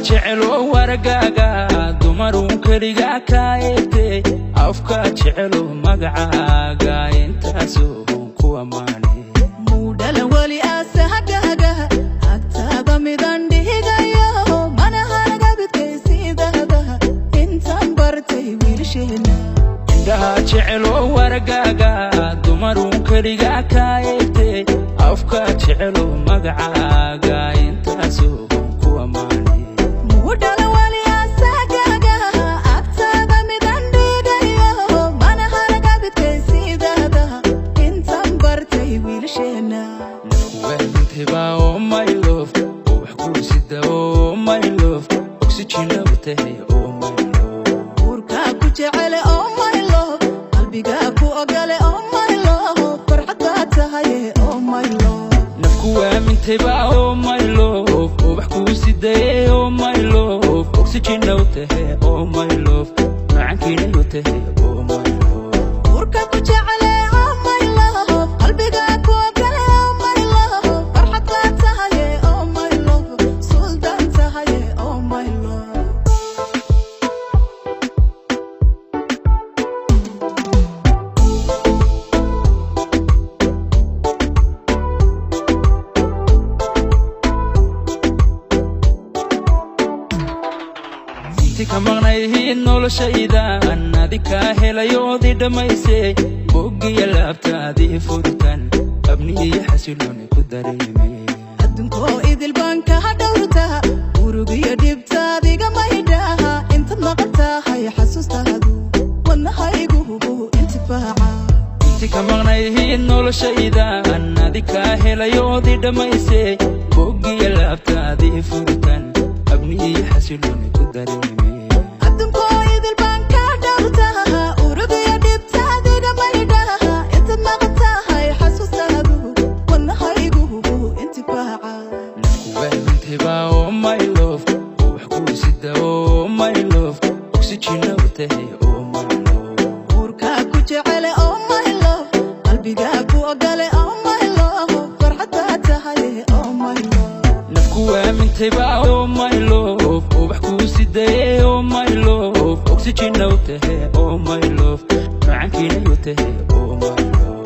jecelo wargaaga dumarun kaliga kaayte afka jecelo magacaaga intaasoo ku amaanay mudala wali asahagaga agtaada midan dhigayo mana hanaga bidkaysiidada intaan bartay wiilsheena indhaha jecelo wargaaga dumarun kaliga kaayte afka jecelo magacaaga intaasoo ku amaanay mudala wali asahagaga agtaada midan dhigayo mana hanaga bidkaysiidada intaan bartay wiilsheena wahintaba oh my love wax ku sida oh my love oxygen lawtahay oh my love urka ku jecele oh my love qalbiga ku ogale oh my love farxada tahay oh my love nafku wahintaba oh my love wax ku sida oh my love oxygen lawtahay oh my love macankina lawtahay oh my love urka ku jecele oh my love qalbiga ku ogale oh my love farxada tahay oh my love sultan tahay oh my love tika maqnayhiin noloshaydan adika helayoodii dhammaysay boggiya laabtaadii furtan abniyo xasilooni ku dareemay adduunkoo idil baan ka dhawrtaa urugiyo dhibtaadiga maydhaha inta maqan tahay xasuustaadu wadnahaygu intifaaca tika maqnayhiin noloshaydan adika helayoodii dhammaysay boggiya laabtaadii furtan abniyo xasilooni ku dareemay adduunkoo idil baan ka dhawrtaa urugiyo dhibtaadiga maydhaha inta maqan tahay xasuustaadu wadnahaygu intifaaca wahintaba oh my love wax ku sida oh my love oxygen lawtahay oh my love urka ku jecele oh my love qalbiga ku ogale oh my love farxada tahay oh my love nafku wahintaba oh my love wax ku sida oh my love oxygen lawtahay oh my love macankina lawtahay oh my love